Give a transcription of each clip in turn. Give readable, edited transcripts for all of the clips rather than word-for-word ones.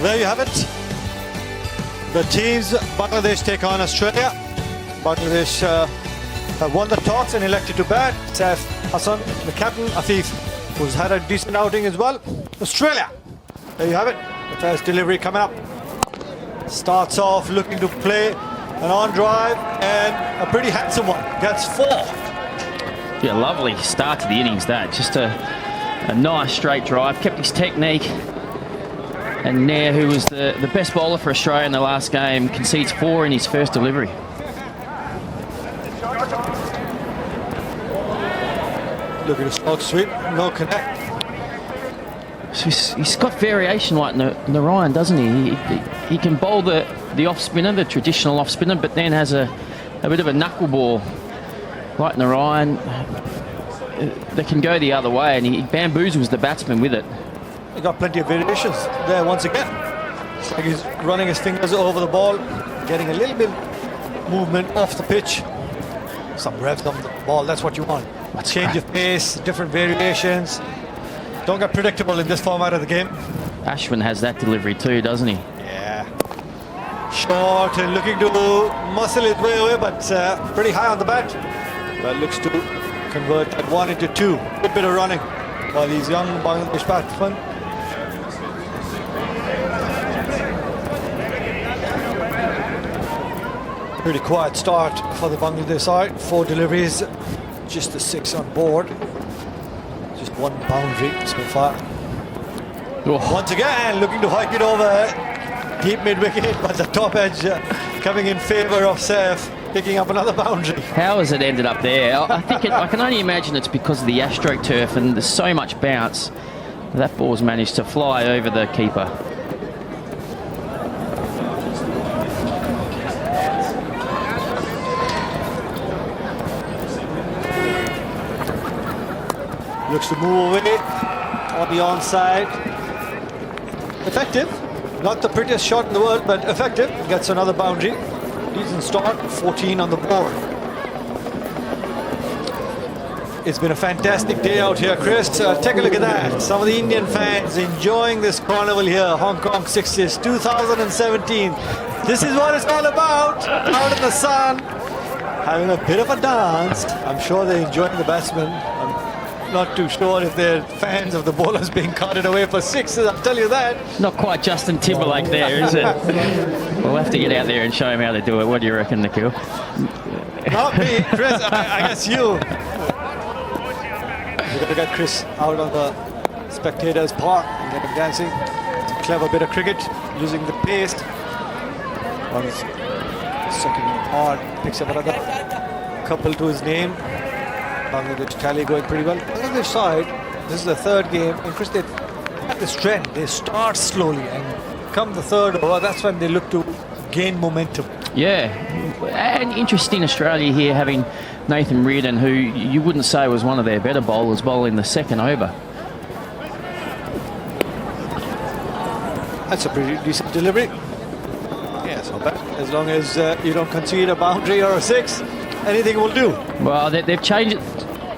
there you have it. The teams Bangladesh take on Australia. Bangladesh have won the toss and elected to bat. Saif Hassan, the captain, Afif, who's had a decent outing as well. Australia, there you have it. The first delivery coming up. Starts off looking to play an on drive and a pretty handsome one. Gets 4. Yeah, lovely start to the innings that. Just a nice straight drive, kept his technique. And Nair, who was the best bowler for Australia in the last game, concedes 4 in his first delivery. Look at his slot sweep, no connect. So he's got variation like Narayan, doesn't he? He can bowl the off spinner, the traditional off spinner, but then has a bit of a knuckleball like Narayan that can go the other way, and he bamboozles the batsman with it. He got plenty of variations there once again. It's like he's running his fingers over the ball, getting a little bit movement off the pitch. Some revs on the ball, that's what you want. Change of pace, different variations. Don't get predictable in this format of the game. Ashwin has that delivery too, doesn't he? Yeah. Short and looking to muscle his way away, but pretty high on the bat. That looks to convert that 1 into 2. Good bit of running by these young Bangladesh batsmen. Pretty quiet start for the Bangladesh side. 4 deliveries, just the 6 on board. Just 1 boundary so far. Oh. Once again, looking to hike it over deep mid-wicket, but the top edge coming in favour of Saif, picking up another boundary. How has it ended up there? I think I can only imagine it's because of the AstroTurf, and there's so much bounce. That ball's managed to fly over the keeper. Looks to move away on the onside. Effective. Not the prettiest shot in the world, but effective. Gets another boundary. Decent start. 14 on the board. It's been a fantastic day out here, Chris. Take a look at that. Some of the Indian fans enjoying this carnival here. Hong Kong 60s 2017. This is what it's all about. Out in the sun, having a bit of a dance. I'm sure they're enjoying the batsmen. Not too sure if they're fans of the bowlers being carted away for 6s, I'll tell you that. Not quite Justin Timberlake there, is it? We'll have to get out there and show him how to do it. What do you reckon, Nikhil? Not me, Chris. I guess you. We've got to get Chris out on the spectators' park and get him dancing. It's a clever bit of cricket using the pace. On his second hard, picks up another couple to his name. Bangladesh tally going pretty well. Bangladesh side, this is the 3rd game. And Chris, they've had this trend. They start slowly and come the 3rd over, that's when they look to gain momentum. Yeah, and interesting Australia here having Nathan Reardon, who you wouldn't say was one of their better bowlers, bowling the 2nd over. That's a pretty decent delivery. Yeah, it's not bad. As long as you don't concede a boundary or a 6, anything will do. Well, they've changed it.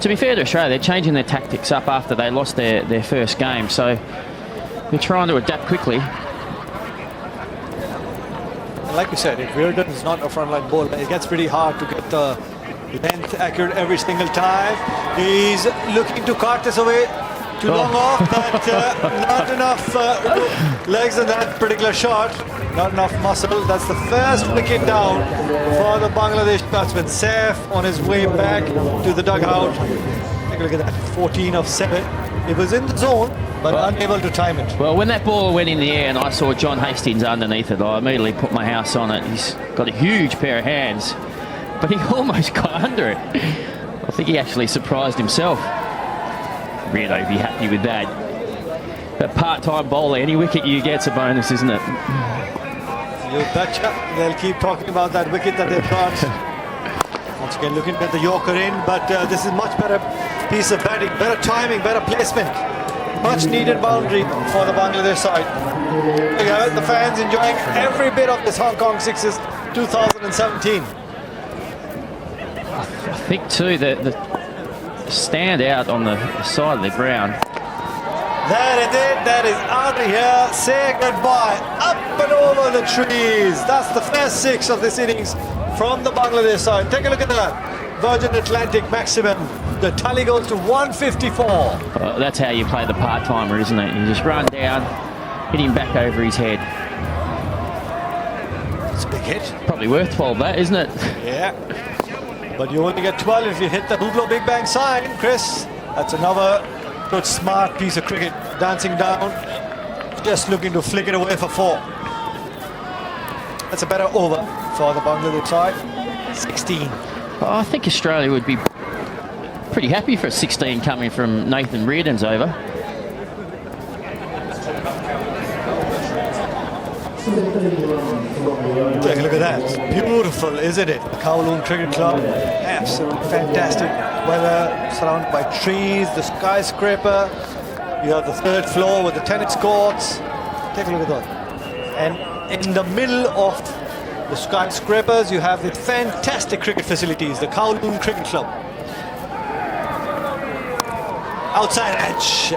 To be fair to Australia, they're changing their tactics up after they lost their first game, so they're trying to adapt quickly. And like we said, if Reardon is not a frontline bowler, it gets pretty hard to get the length accurate every single time. He's looking to cart this away. Too long off, but not enough legs in that particular shot. Not enough muscle. That's the first wicket down for the Bangladesh batsman. Saif on his way back to the dugout. Take a look at that. 14 of 7. It was in the zone, but unable to time it. Well, when that ball went in the air and I saw John Hastings underneath it, I immediately put my house on it. He's got a huge pair of hands, but he almost got under it. I think he actually surprised himself. Really be happy with that. But part-time bowler, any wicket you get's a bonus, isn't it? You betcha. They'll keep talking about that wicket that they've got. Once again, looking at the Yorker in, but this is much better piece of batting, better timing, better placement. Much needed boundary for the Bangladesh side. The fans enjoying every bit of this Hong Kong 6s 2017. I think too that the stand out on the side of the ground. That is it. That is out of here. Say goodbye. Up and over the trees. That's the first 6 of this innings from the Bangladesh side. Take a look at that. Virgin Atlantic maximum. The tally goes to 154. That's how you play the part-timer, isn't it? You just run down, hit him back over his head. It's a big hit. Probably worth 12, that, isn't it? Yeah. But you only get 12 if you hit the Hublot Big Bang sign, Chris. That's another good, smart piece of cricket. Dancing down, just looking to flick it away for 4. That's a better over for the Bangladesh side. 16. I think Australia would be pretty happy for a 16 coming from Nathan Reardon's over. Take a look at that. It's beautiful, isn't it? Kowloon Cricket Club. Absolutely fantastic. Weather surrounded by trees, the skyscraper. You have the 3rd floor with the tennis courts. Take a look at that. And in the middle of the skyscrapers, you have the fantastic cricket facilities, the Kowloon Cricket Club. Outside edge.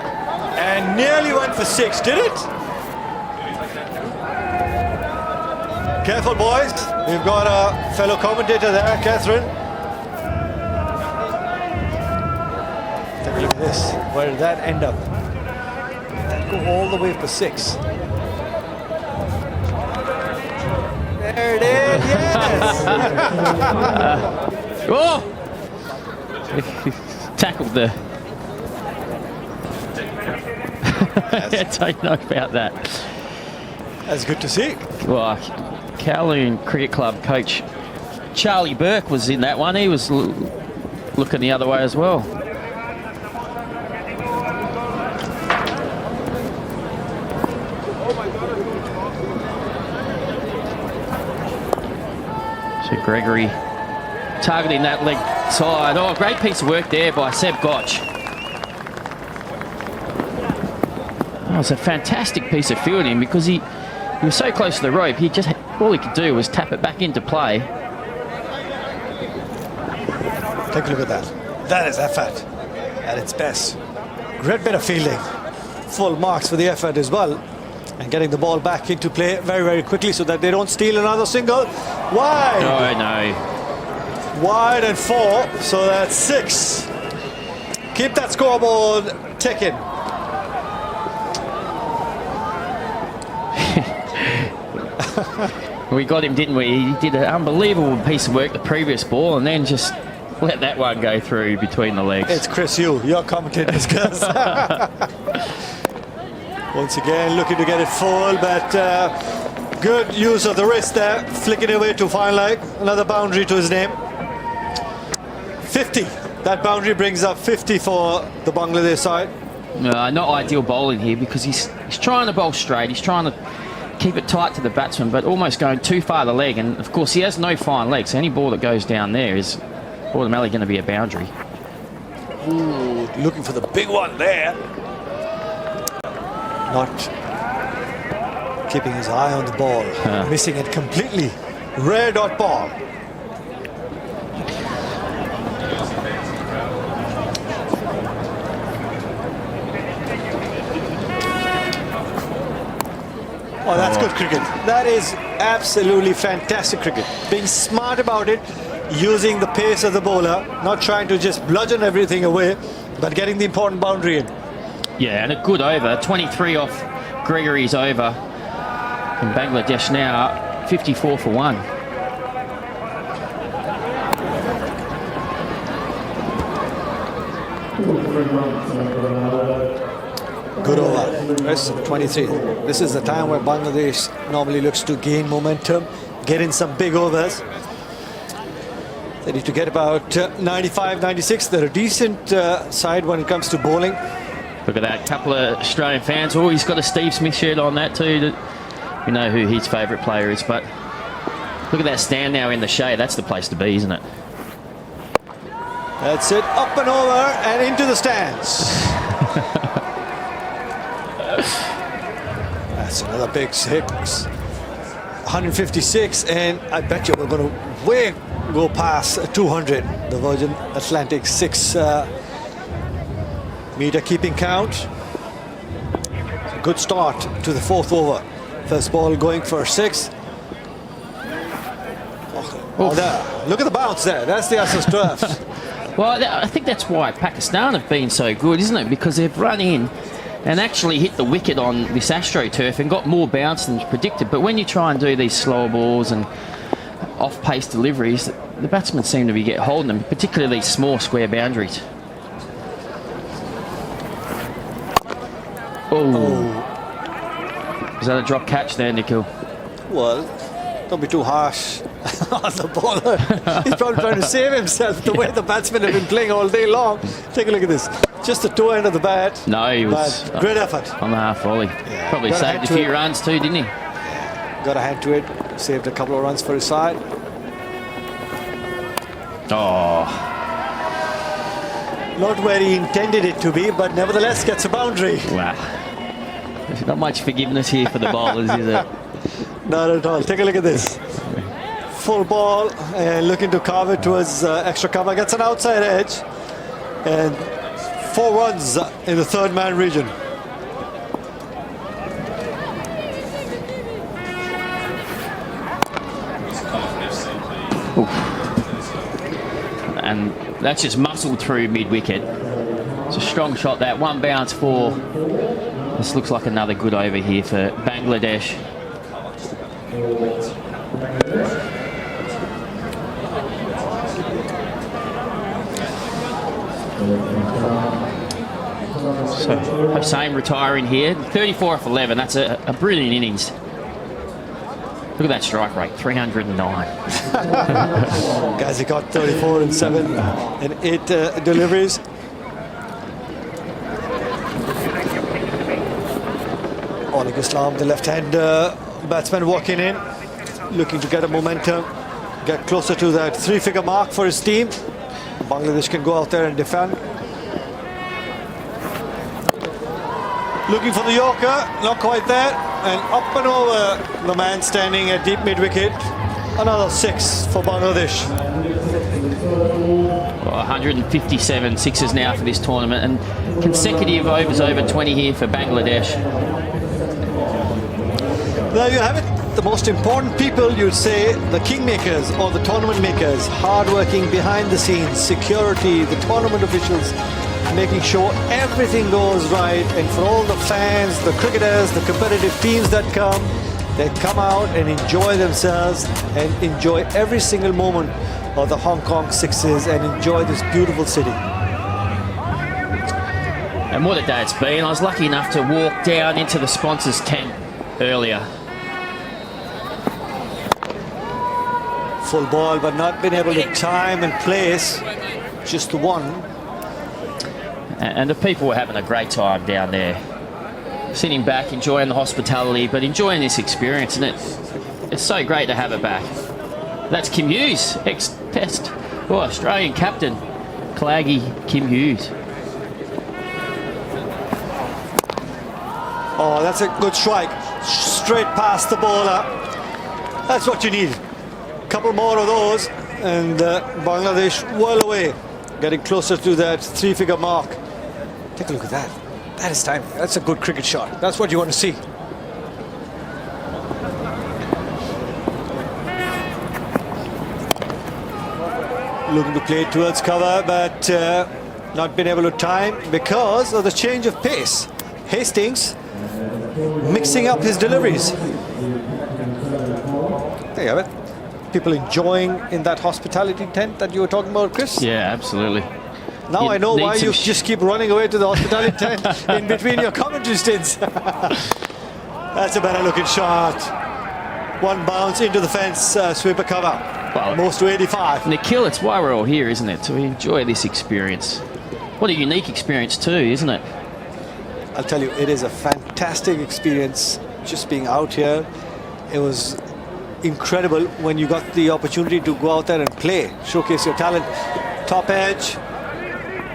And nearly went for 6, did it? Careful, boys. We've got a fellow commentator there, Catherine. Take a look at this. Where did that end up? Did that go all the way for 6? There it is, yes! Oh! Tackled the... I don't know about that. That's good to see. Well, Kowloon Cricket Club coach Charlie Burke was in that one. He was looking the other way as well. So Gregory targeting that leg side. Oh, great piece of work there by Seb Gotch. That was a fantastic piece of fielding because he was so close to the rope. All he could do was tap it back into play. Take a look at that. That is effort at its best. Great bit of fielding. Full marks for the effort as well. And getting the ball back into play very, very quickly so that they don't steal another single. Wide. Oh, no. Wide and 4. So that's 6. Keep that scoreboard ticking. We got him, didn't we? He did an unbelievable piece of work the previous ball and then just let that one go through between the legs. It's Chris Yu, your commentator's guys. Once again, looking to get it full, but good use of the wrist there. Flicking away to fine leg. Another boundary to his name. 50. That boundary brings up 50 for the Bangladesh side. Not ideal bowling here because he's trying to bowl straight. He's trying to keep it tight to the batsman, but almost going too far the leg. And of course, he has no fine leg, so any ball that goes down there is automatically going to be a boundary. Ooh, looking for the big one there. Not keeping his eye on the ball. Missing it completely. Rare dot ball. Oh, that's good cricket. That is absolutely fantastic cricket. Being smart about it, using the pace of the bowler, not trying to just bludgeon everything away, but getting the important boundary in. Yeah, and a good over. 23 off Gregory's over. And Bangladesh now 54 for 1. Good over. Yes, 23. This is the time where Bangladesh normally looks to gain momentum, get in some big overs. They need to get about 95, 96. They're a decent side when it comes to bowling. Look at that, couple of Australian fans. Oh, he's got a Steve Smith shirt on that too. We know who his favourite player is, but look at that stand now in the shade. That's the place to be, isn't it? That's it, up and over and into the stands. That's another big 6. 156, and I bet you we're going to way go past 200. The Virgin Atlantic 6 meter keeping count. good start to the 4th over. First ball going for 6. Oh, there. Look at the bounce there. That's the Ashes turf. Well, I think that's why Pakistan have been so good, isn't it? Because they've run in and actually hit the wicket on this AstroTurf and got more bounce than predicted. But when you try and do these slower balls and off-pace deliveries, the batsmen seem to be holding them, particularly these small square boundaries. Oh. Is that a drop catch there, Nikhil? Well, don't be too harsh on the bowler. He's probably trying to save himself the way the batsmen have been playing all day long. Take a look at this. Just the toe end of the bat. No, he was... Great effort. On the half volley. Yeah. Probably saved a few runs too, didn't he? Yeah. Got a hand to it. Saved a couple of runs for his side. Oh. Not where he intended it to be, but nevertheless gets a boundary. Wow. There's not much forgiveness here for the bowlers, is there? Not at all. Take a look at this. Full ball and looking to carve it towards extra cover. Gets an outside edge. And 4 runs in the 3rd man region. Oof. And that's just muscled through mid-wicket. It's a strong shot, that. 1 bounce, 4. This looks like another good over here for Bangladesh. So Hossain retiring here, 34 off 11. That's a brilliant innings. Look at that strike rate, 309. Ghazi got 34 and 7 and 8 deliveries. Oleg Islam, the left-hand batsman, walking in, looking to get a momentum, get closer to that 3-figure mark for his team. Bangladesh can go out there and defend. Looking for the Yorker, not quite there, and up and over the man standing at deep mid-wicket. Another 6 for Bangladesh. Well, 157 sixes now for this tournament, and consecutive overs over 20 here for Bangladesh. There you have it. The most important people, you'd say, the kingmakers or the tournament makers, hard-working behind the scenes, security, the tournament officials, making sure everything goes right. And for all the fans, the cricketers, the competitive teams that come, they come out and enjoy themselves and enjoy every single moment of the Hong Kong Sixes and enjoy this beautiful city. And what a day it's been. I was lucky enough to walk down into the sponsors' tent earlier. Full ball, but not been able to time and place just the one. And the people were having a great time down there, sitting back, enjoying the hospitality, but enjoying this experience. And it's so great to have it back. That's Kim Hughes, ex-Test, Australian captain, Claggy Kim Hughes. Oh, that's a good strike. Straight past the bowler. That's what you need. Couple more of those, and Bangladesh well away, getting closer to that 3-figure mark. Take a look at that. That is time. That's a good cricket shot. That's what you want to see. Looking to play towards cover, but not been able to time because of the change of pace. Hastings mixing up his deliveries. There you have it. People enjoying in that hospitality tent that you were talking about, Chris? Yeah, absolutely. Now I know why you just keep running away to the hospitality tent in between your commentary stints. That's a better looking shot. 1 bounce into the fence, sweeper cover. Well, most to 85. Nikhil, it's why we're all here, isn't it? To enjoy this experience. What a unique experience too, isn't it? I'll tell you, it is a fantastic experience just being out here. It was incredible when you got the opportunity to go out there and play, showcase your talent. Top edge.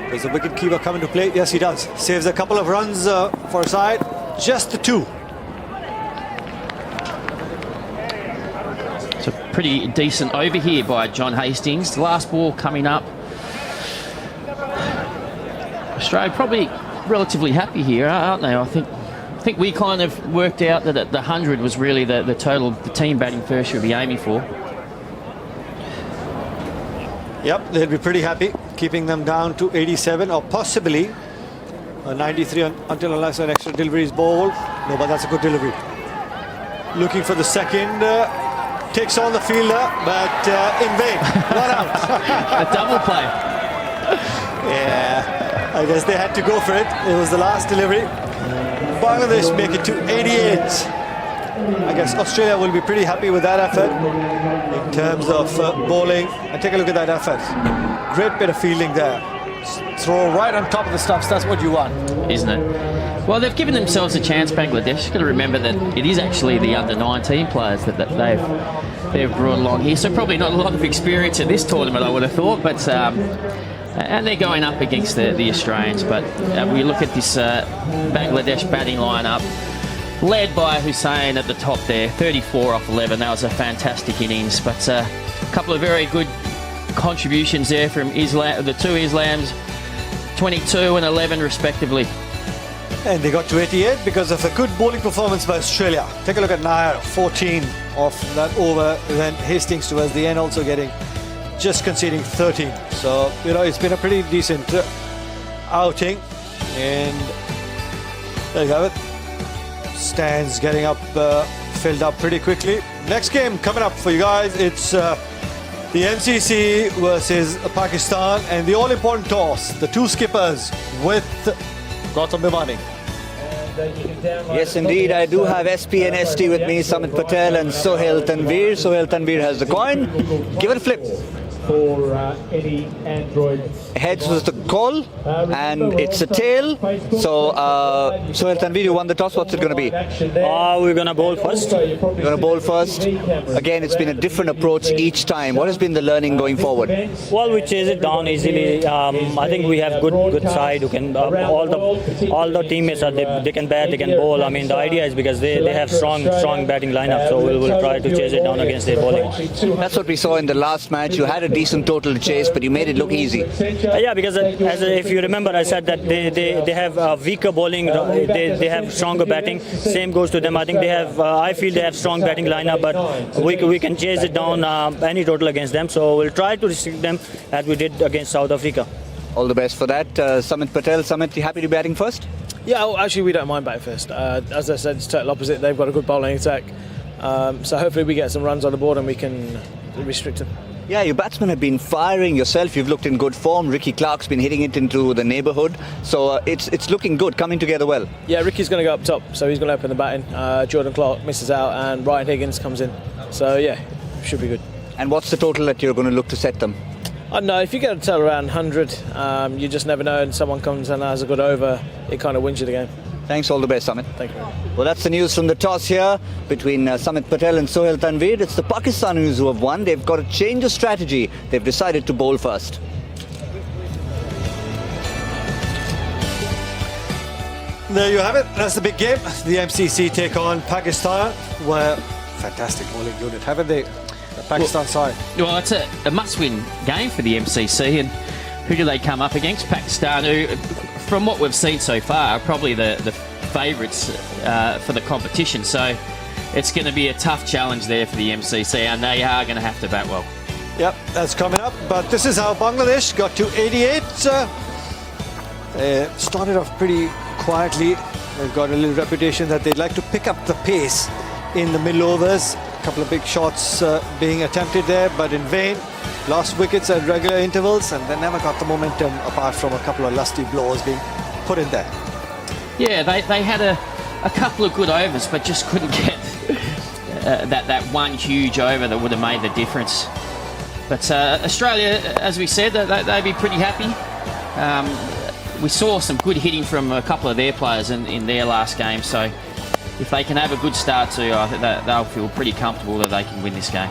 There's a wicket keeper coming to play. Yes, he does. Saves a couple of runs for a side. Just the 2. It's a pretty decent over here by John Hastings. The last ball coming up. Australia probably relatively happy here, aren't they? I think think we kind of worked out that the 100 was really the total the team batting first should be aiming for. Yep, they'll be pretty happy keeping them down to 87 or possibly 93 until unless an extra delivery is bowled. No, but that's a good delivery. Looking for the second, takes on the fielder, but in vain. Not out. A double play. Yeah, I guess they had to go for it. It was the last delivery. Bangladesh make it to 88. I guess Australia will be pretty happy with that effort in terms of bowling. And take a look at that effort. Great bit of fielding there. Throw right on top of the stumps. That's what you want, isn't it? Well, they've given themselves a chance, Bangladesh. You've got to remember that it is actually the under-19 players that they've brought along here. So probably not a lot of experience at this tournament, I would have thought. But and they're going up against the Australians. But we look at this Bangladesh batting lineup, led by Hussain at the top there, 34 off 11. That was a fantastic innings. But a couple of very good contributions there from the two Islams, 22 and 11 respectively. And they got to 88 because of a good bowling performance by Australia. Take a look at Nair, 14 off that over. Then Hastings towards the end also just conceding 13. So, it's been a pretty decent outing. And there you have it. Stands getting up, filled up pretty quickly. Next game coming up for you guys. It's the MCC versus Pakistan, and the all-important toss. The two skippers with Gautam Bhimani. Yes, indeed. I do have SP and ST with me, Samit Patel and Sohail Tanveer. Sohail Tanveer has the coin. Give it a flip. For any Android. Heads was the call, and it's a tail. So, Sohail Tanveer, you won the toss. What's it going to be? We're going to bowl first. You're going to bowl first. Again, it's been a different approach each time. What has been the learning going forward? Well, we chase it down easily. I think we have good side who can all the teammates are they can bat, they can bowl. I mean, the idea is because they have strong batting lineup, so we'll try to chase it down against their bowling. That's what we saw in the last match. You had a decent total to chase, but you made it look easy. Yeah, because if you remember, I said that they have weaker bowling, they have stronger batting. Same goes to them. I think they have. I feel they have strong batting lineup, but we can chase it down any total against them. So we'll try to restrict them as we did against South Africa. All the best for that. Samit Patel. Samit, you happy to be batting first? Yeah, well, actually we don't mind batting first. As I said, it's total opposite. They've got a good bowling attack. So hopefully we get some runs on the board and we can restrict them. Yeah, your batsmen have been firing yourself. You've looked in good form. Ricky Clark's been hitting it into the neighbourhood. So it's looking good, coming together well. Yeah, Ricky's going to go up top, so he's going to open the batting. Jordan Clark misses out and Ryan Higgins comes in. So yeah, should be good. And what's the total that you're going to look to set them? I don't know, if you get a total around 100, you just never know, and someone comes and has a good over, it kind of wins you the game. Thanks, all the best, Samit. Thank you. Well, that's the news from the toss here between Samit Patel and Sohail Tanveer. It's the Pakistanis who have won. They've got a change of strategy. They've decided to bowl first. There you have it. That's the big game. The MCC take on Pakistan. Where fantastic bowling unit, haven't they? The Pakistan side. Well, it's a must-win game for the MCC, and who do they come up against? Pakistan, who, from what we've seen so far, are probably the favourites for the competition. So it's going to be a tough challenge there for the MCC, and they are going to have to bat well. Yep, that's coming up. But this is how Bangladesh got to 88. Started off pretty quietly. They've got a little reputation that they'd like to pick up the pace in the middle overs. A couple of big shots being attempted there, but in vain. Lost wickets at regular intervals, and they never got the momentum apart from a couple of lusty blows being put in there. Yeah, they had a couple of good overs, but just couldn't get that one huge over that would have made the difference. But Australia, as we said, they'd be pretty happy. We saw some good hitting from a couple of their players in their last game, so if they can have a good start too, I think they'll feel pretty comfortable that they can win this game.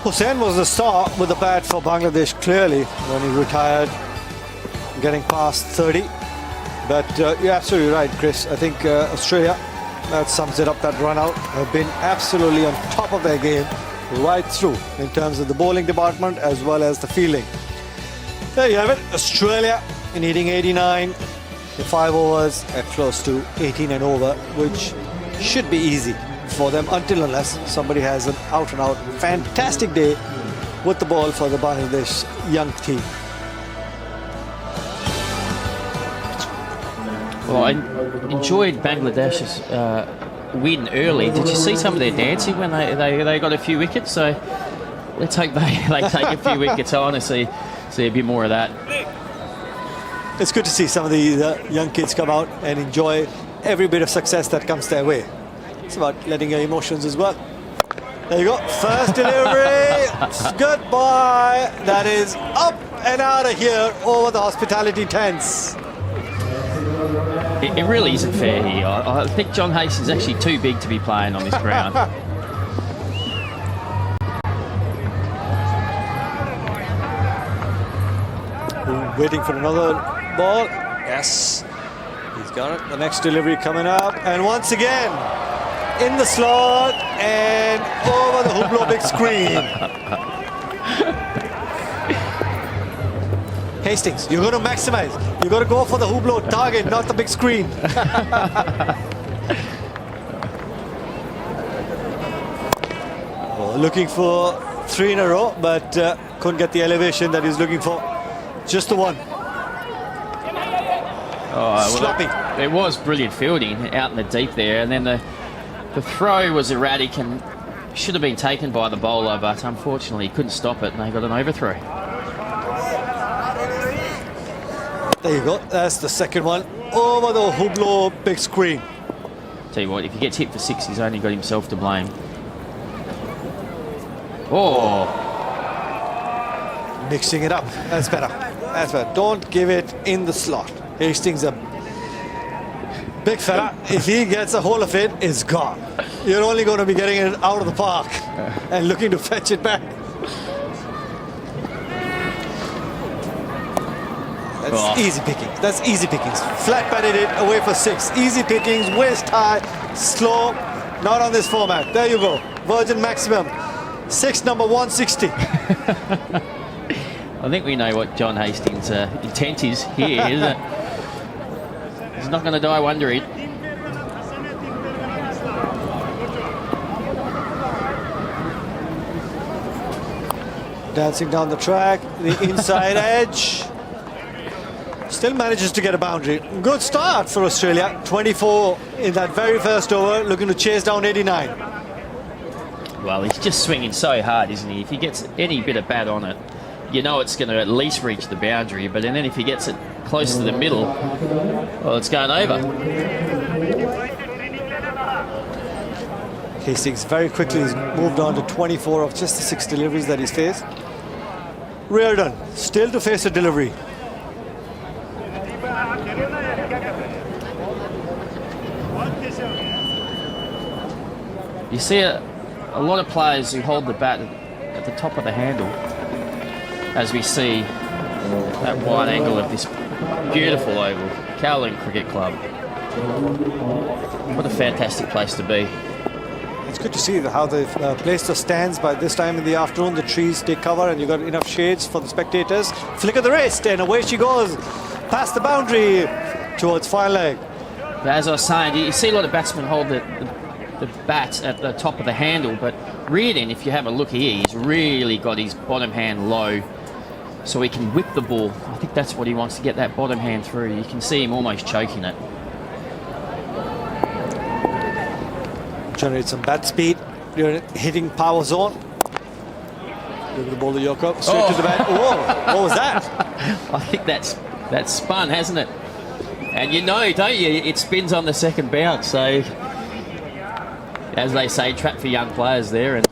Hussain was the star with the bat for Bangladesh, clearly, when he retired, getting past 30. But you're absolutely right, Chris. I think Australia, that sums it up, that run out, have been absolutely on top of their game right through in terms of the bowling department as well as the fielding. There you have it, Australia in hitting 89. The 5 overs at close to 18 and over, which should be easy for them until unless somebody has an out-and-out fantastic day with the ball for the Bangladesh young team. Well, I enjoyed Bangladesh's win early. Did you see some of their dancing when they got a few wickets? So let's hope they take a few wickets. I want to see a bit more of that. It's good to see some of the young kids come out and enjoy every bit of success that comes their way. It's about letting your emotions as well. There you go. First delivery. Goodbye. That is up and out of here over the hospitality tents. It really isn't fair here. I think John Hastings is actually too big to be playing on this ground. Waiting for another ball. Yes. He's got it. The next delivery coming up. And once again, in the slot and over the Hublot big screen. Hastings, you're going to maximize. You've got to go for the Hublot target, not the big screen. Oh, looking for 3 in a row, but couldn't get the elevation that he's looking for. Just the one. Oh, Sloppy. Well, it was brilliant fielding out in the deep there, and then the throw was erratic and should have been taken by the bowler, but unfortunately he couldn't stop it and they got an overthrow. There you go. That's the second one over the Hublot big screen. Tell you what, if he gets hit for 6, he's only got himself to blame. Oh, Mixing it up. That's better. That's better. Don't give it in the slot. Hastings a big fella. If he gets a hold of it, it's gone. You're only going to be getting it out of the park and looking to fetch it back. That's easy pickings. That's easy pickings. Flat batted it away for 6. Easy pickings, waist high, slow. Not on this format. There you go. Virgin maximum. 6 number 160. I think we know what John Hastings' intent is here, isn't it? He's not going to die wondering. Dancing down the track, the inside edge. Still manages to get a boundary. Good start for Australia. 24 in that very first over, looking to chase down 89. Well, he's just swinging so hard, isn't he? If he gets any bit of bat on it, you know it's going to at least reach the boundary, but then if he gets it close to the middle, well, it's going over. Hastings very quickly has moved on to 24 of just the 6 deliveries that he's faced. Reardon still to face a delivery. You see a lot of players who hold the bat at the top of the handle, as we see that wide angle of this beautiful oval, Kowloon Cricket Club. What a fantastic place to be. It's good to see how they've placed the stands by this time in the afternoon. The trees take cover and you've got enough shades for the spectators. Flick of the wrist and away she goes. Past the boundary towards fine leg. But as I was saying, you see a lot of batsmen hold the bat at the top of the handle, but Reardon, if you have a look here, he's really got his bottom hand low so he can whip the ball. I think that's what he wants, to get that bottom hand through. You can see him almost choking it. Generate some bat speed. You're hitting power zone. Give the ball to Yorker. Straight to the bat. Whoa, what was that? I think that's spun, hasn't it? And you know, don't you, it spins on the second bounce. So, as they say, trap for young players there. And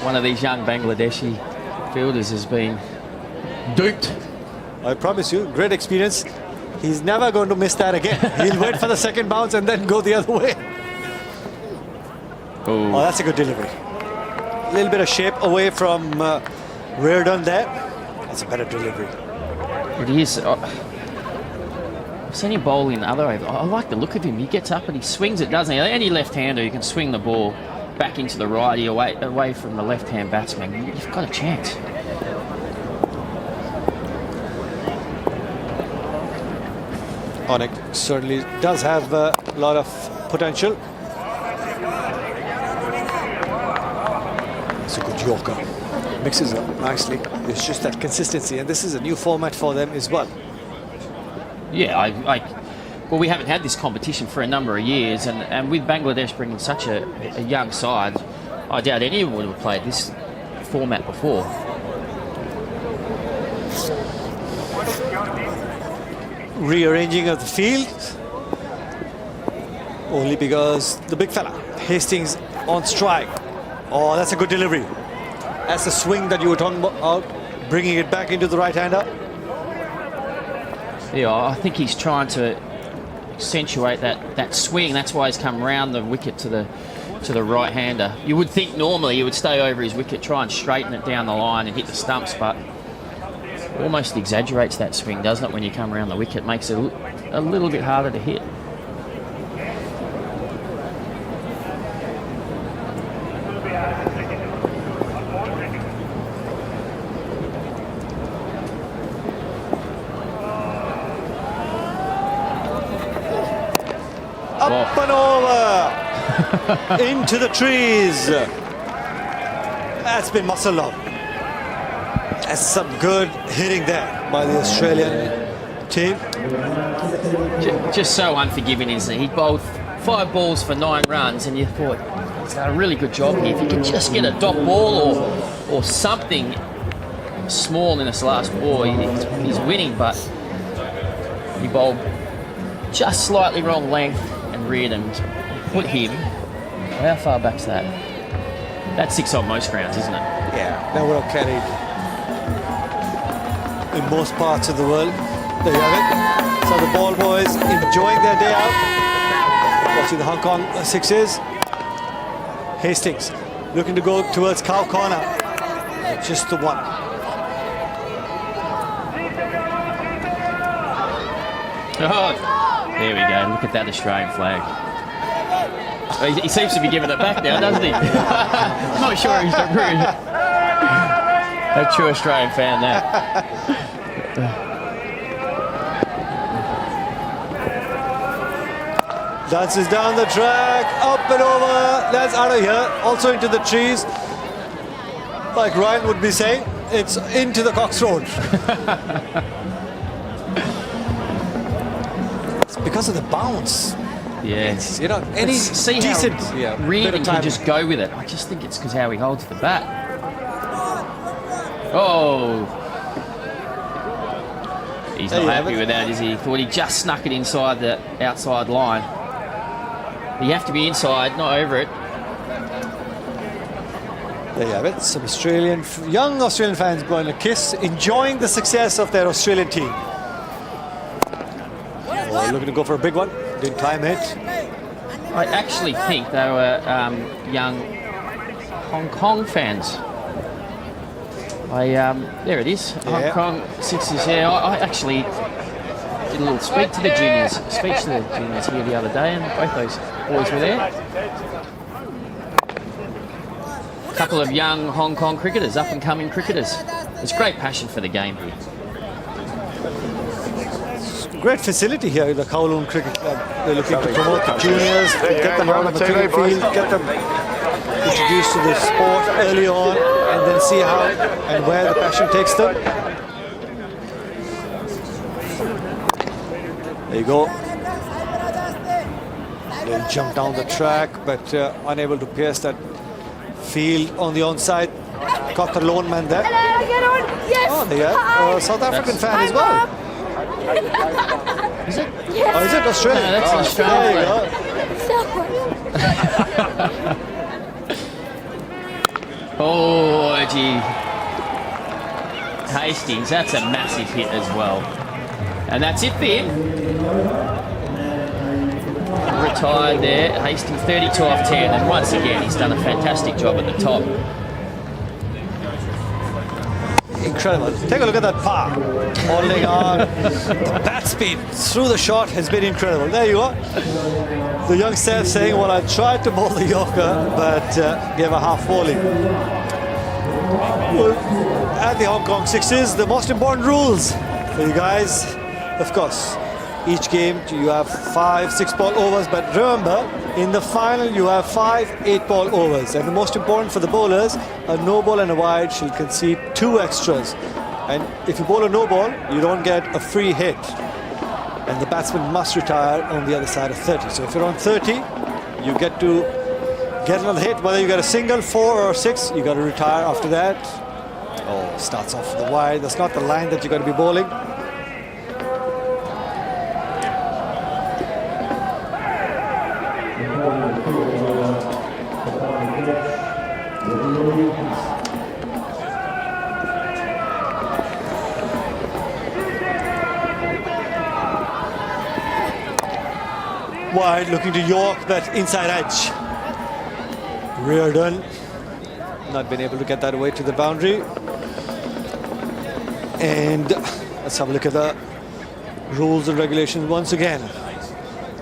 one of these young Bangladeshi fielders has been duped. I promise you, great experience. He's never going to miss that again. He'll wait for the second bounce and then go the other way. Ooh. Oh, that's a good delivery. A little bit of shape away from Reardon there. That's a better delivery. It is. I've seen him bowl in other overs. I like the look of him. He gets up and he swings it, doesn't he? Any left-hander, you can swing the ball back into the righty, away from the left-hand batsman. You've got a chance. Onik certainly does have a lot of potential. It's a good Yorker. Mixes up nicely. It's just that consistency, and this is a new format for them as well. Yeah, well, we haven't had this competition for a number of years, and with Bangladesh bringing such a young side, I doubt anyone would have played this format before. Rearranging of the field, only because the big fella, Hastings, on strike. Oh, that's a good delivery. That's the swing that you were talking about, bringing it back into the right-hander. Yeah, I think he's trying to accentuate that swing. That's why he's come round the wicket to the right-hander. You would think normally he would stay over his wicket, try and straighten it down the line and hit the stumps, but almost exaggerates that swing, doesn't it, when you come around the wicket? Makes it a little bit harder to hit. Up and over, into the trees. That's been muscle up. That's some good hitting there by the Australian team. Just so unforgiving, isn't it? He bowled 5 balls for 9 runs, and you thought he's done a really good job here. If you can just get a dot ball or something small in this last ball, he's winning. But he bowled just slightly wrong length and reared and put him. How far back's that? That's 6 on most grounds, isn't it? Yeah, that would have carried in most parts of the world. There you have it. So the ball boys enjoying their day out, watching the Hong Kong sixes. Hastings looking to go towards cow corner. Just the one. Oh, there we go. Look at that Australian flag. He seems to be giving it back now, doesn't he? I'm not sure he's a true Australian fan there. Dances down the track, up and over. That's out of here. Also into the trees. Like Ryan would be saying, it's into the Cox Road. It's because of the bounce. Yeah. It's, you know, any see decent how Reardon can just go with it. I just think it's because how he holds the bat. Oh. He's not happy with that, is he? Thought he just snuck it inside the outside line. You have to be inside, not over it. There you have it. Some young Australian fans blowing a kiss, enjoying the success of their Australian team. Oh, looking to go for a big one. Didn't time it. I actually think they were young Hong Kong fans. There it is. Yeah. Hong Kong Sixers. Yeah, I actually did a little speech to the juniors here the other day, and both those boys were there. A couple of young Hong Kong cricketers, up and coming cricketers. There's great passion for the game here. Great facility here at the Kowloon Cricket Club. They're looking to promote the juniors, get them out of the cricket field, get them introduced to the sport early on, and then see how and where the passion takes them. There you go. They'll jump down the track, but unable to pierce that field on the onside. Caught the lone man there. Oh, there you are. South African fan as well. Is it? Yes. Oh, is it Australian? No, that's Australian. There you go. Oh, gee. Hastings, that's a massive hit as well. And that's it for him. Retired there. Hastings 32 off 10. And once again, he's done a fantastic job at the top. Incredible. Take a look at that par. Holding on. The bat speed through the shot has been incredible. There you are. The young Seth saying, well, I tried to bowl the Yorker, but gave a half volley. Well, at the Hong Kong Sixes, the most important rules for you guys, of course, Each game you have 5 6-ball overs, but remember, in the final you have 5 8-ball overs, and the most important for the bowlers, a no ball and a wide shall concede 2 extras, and if you bowl a no ball you don't get a free hit, and the batsman must retire on the other side of 30. So if you're on 30, you get to get another hit, whether you get a single, 4 or 6, you got to retire after that. Oh, starts off with the wide. That's not the line that you're going to be bowling. Wide, looking to York, that inside edge. Reardon not been able to get that away to the boundary. And let's have a look at the rules and regulations once again.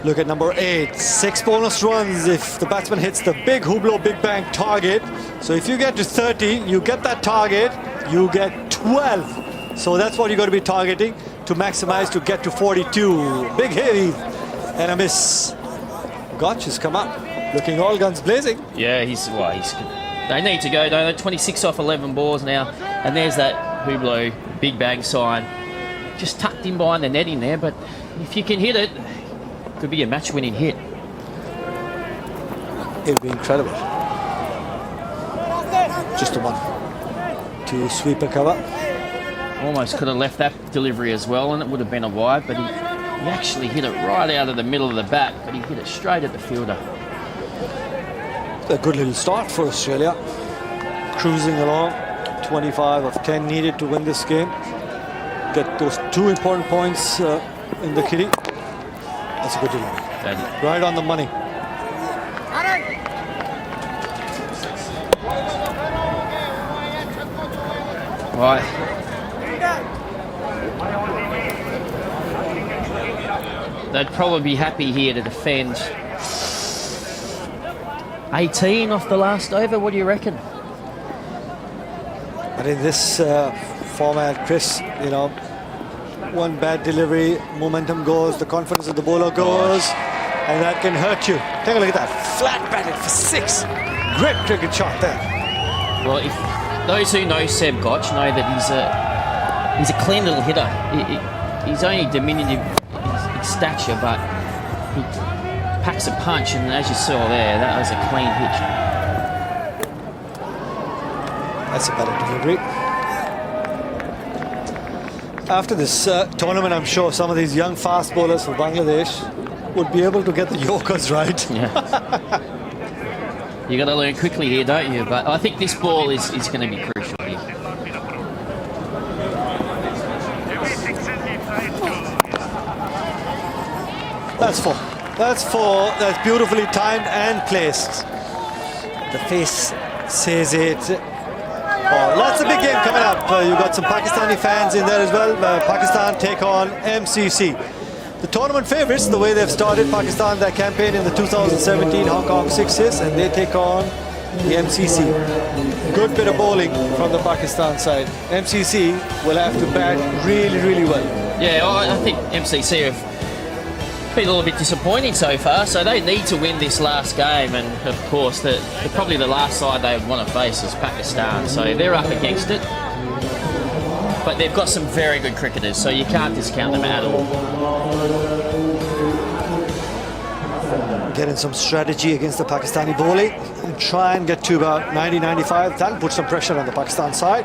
Look at number 8, 6 bonus runs if the batsman hits the big Hublot Big Bang target. So if you get to 30, you get that target, you get 12. So that's what you're going to be targeting to maximize to get to 42. Big heave and a miss. Gotch has come up, looking all guns blazing. Yeah, they need to go, don't they? 26 off 11 balls now, and there's that Hublot Big Bang sign. Just tucked in behind the netting there, but if you can hit it, could be a match-winning hit. It would be incredible. Just a 1 to sweep a cover. Almost could have left that delivery as well, and it would have been a wide, but he actually hit it right out of the middle of the bat, but he hit it straight at the fielder. A good little start for Australia. Cruising along. 25 of 10 needed to win this game. Get those 2 important points in the kitty. That's a good delivery. Right on the money. Right. They'd probably be happy here to defend. 18 off the last over, what do you reckon? But in this format, Chris, you know, one bad delivery, momentum goes, the confidence of the bowler goes, and that can hurt you. Take a look at that, flat batted for 6. Great cricket shot there. Well, if those who know Seb Gotch know that he's a clean little hitter. He's only diminutive in stature, but he packs a punch, and as you saw there, that was a clean hit. That's a better delivery. After this tournament, I'm sure some of these young fast bowlers for Bangladesh would be able to get the Yorkers right. Yeah. You got to learn quickly here, don't you? But I think this ball is going to be crucial here. That's 4. That's 4. That's beautifully timed and placed. The face says it. Oh, that's a big game coming up. You've got some Pakistani fans in there as well. Pakistan take on MCC. The tournament favourites, the way they've started Pakistan, their campaign in the 2017 Hong Kong Sixes, and they take on the MCC. Good bit of bowling from the Pakistan side. MCC will have to bat really, really well. Yeah, I think MCC have been a little bit disappointing so far, so they need to win this last game, and of course probably the last side they want to face is Pakistan, so they're up against it. But they've got some very good cricketers, so you can't discount them at all. Getting some strategy against the Pakistani bowling and try and get to about 90-95. That'll put some pressure on the Pakistan side.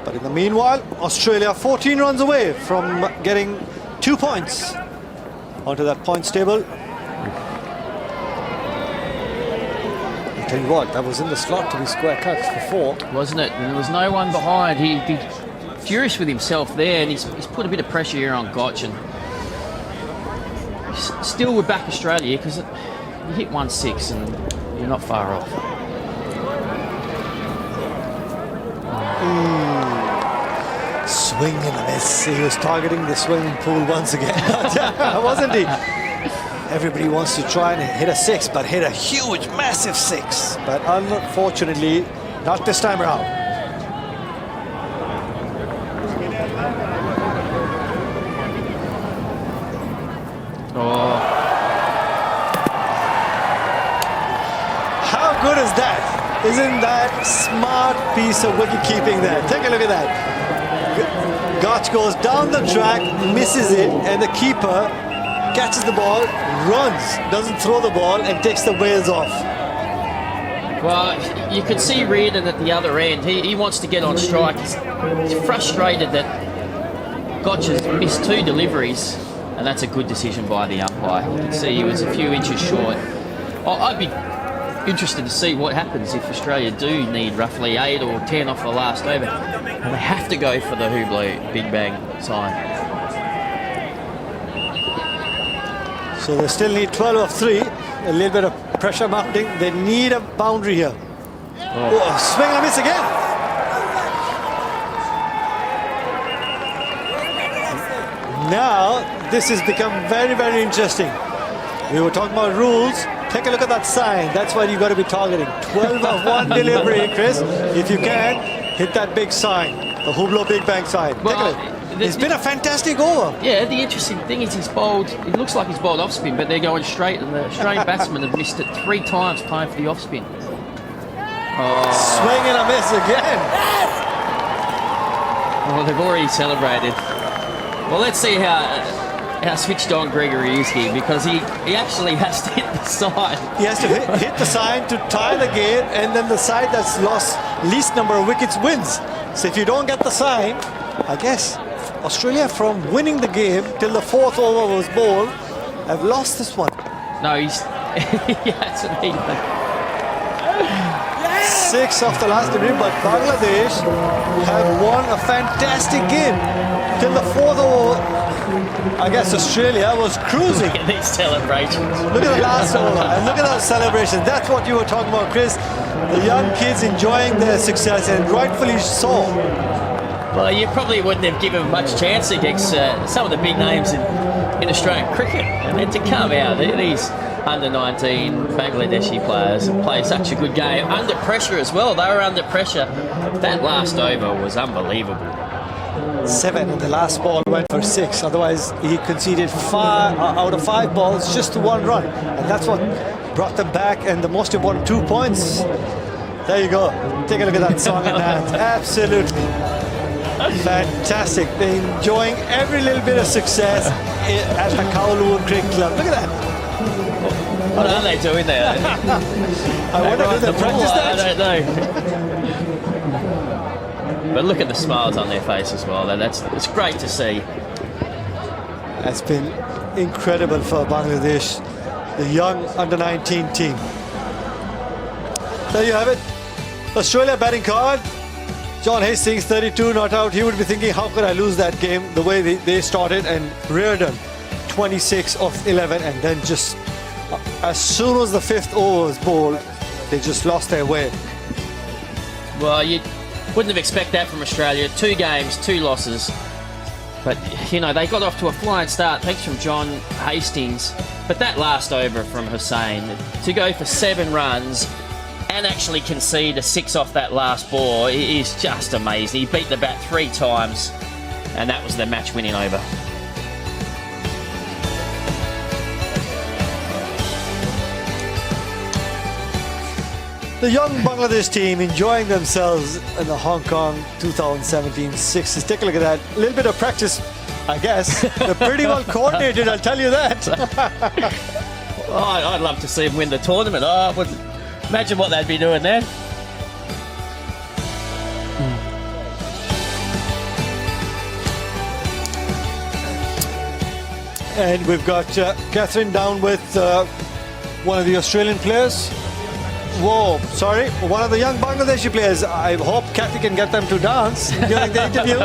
But in the meanwhile, Australia 14 runs away from getting 2 points onto that points table. I'll tell you what, that was in the slot to be square cut for 4. Wasn't it? And there was no one behind. He'd be furious with himself there, and he's put a bit of pressure here on Gotch, and still we're back Australia because you hit 1-6 and you're not far off. Swing and a miss. He was targeting the swimming pool once again, wasn't he? Everybody wants to try and hit a 6, but hit a huge, massive 6. But unfortunately, not this time around. that? Isn't that smart piece of wicket keeping there? Take a look at that. Gach goes down the track, misses it, and the keeper catches the ball, runs, doesn't throw the ball, and takes the bails off. Well, you could see Reardon at the other end. He wants to get on strike. He's frustrated that Gach has missed 2 deliveries, and that's a good decision by the umpire. You can see he was a few inches short. I'd be interested to see what happens if Australia do need roughly 8 or 10 off the last over, and they have to go for the Hublot Big Bang sign. So they still need 12 of 3. A little bit of pressure mounting. They need a boundary here. Oh, swing and a miss again. Now this has become very, very interesting. We were talking about rules. Take a look at that sign. That's what you've got to be targeting. 12 of 1 delivery, Chris. If you can, hit that big sign. The Hublot Big Bang sign. Take a look. It's been a fantastic over. Yeah, the interesting thing is he's bowled, it looks like he's bowled off spin, but they're going straight, and the Australian batsmen have missed it 3 times playing for the off spin. Swing and a miss again. Oh, they've already celebrated. Well, let's see how switched on Gregory is here, because he actually has to hit the sign. He has to hit the sign to tie the game, and then the side that's lost least number of wickets wins. So if you don't get the sign, I guess Australia, from winning the game till the 4th over was bowled, have lost this one. No, he hasn't even. 6 off the last delivery, but Bangladesh have won a fantastic game till the 4th over. I guess Australia was cruising. Look at these celebrations. Look at the last over, and look at those celebrations. That's what you were talking about, Chris. The young kids enjoying their success, and rightfully so. Well, you probably wouldn't have given much chance against some of the big names in Australian cricket. And then to come out, these under-19 Bangladeshi players play such a good game. Under pressure as well. They were under pressure. That last over was unbelievable. 7, and the last ball went for 6. Otherwise, he conceded 5 out of 5 balls, just 1 run. And that's what brought them back, and the most important 2 points. There you go. Take a look at that song and dance. Absolutely. Fantastic. They're enjoying every little bit of success at the Kowloon Cricket Club. Look at that. What are they doing there? I wonder if they practice that. I don't know. But look at the smiles on their face as well. It's great to see. It's been incredible for Bangladesh, the young under-19 team. There you have it. Australia batting card. John Hastings, 32, not out. He would be thinking, how could I lose that game the way they started? And Reardon, 26 of 11. And then just as soon as the 5th over was bowled, they just lost their way. Well, you wouldn't have expected that from Australia. 2 games, 2 losses. But, you know, they got off to a flying start, thanks from John Hastings. But that last over from Hussain, to go for 7 runs and actually concede a 6 off that last ball is just amazing. He beat the bat 3 times, and that was the match-winning over. The young Bangladesh team enjoying themselves in the Hong Kong 2017 Sixes. Take a look at that. A little bit of practice, I guess. They're pretty well coordinated, I'll tell you that. I'd love to see them win the tournament. Imagine what they'd be doing then. And we've got Catherine down with one of the Australian players. Whoa, sorry, one of the young Bangladeshi players. I hope Kathy can get them to dance during the interview.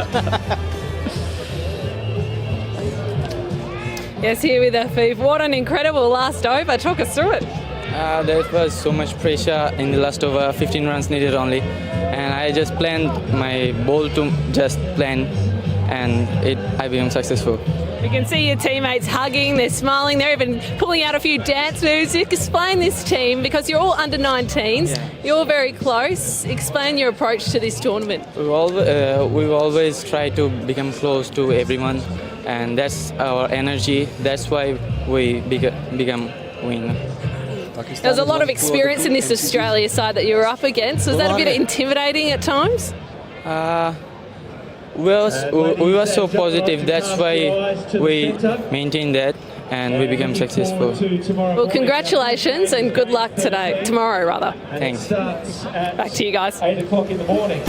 Yes, here with Afif. What an incredible last over. Talk us through it. There was so much pressure in the last over, 15 runs needed only. And I just planned my ball to just plan, and I became successful. You can see your teammates hugging, they're smiling, they're even pulling out a few dance moves. Explain this team, because you're all under 19s, you're very close. Explain your approach to this tournament. We've always tried to become close to everyone, and that's our energy. That's why we become winner. There was a lot of experience in this Australia side that you were up against. Was that a bit intimidating at times? We were so positive. That's why we maintained that and we became successful. Well, congratulations and good luck tomorrow rather. Thanks. Back to you guys. 8 o'clock in the morning.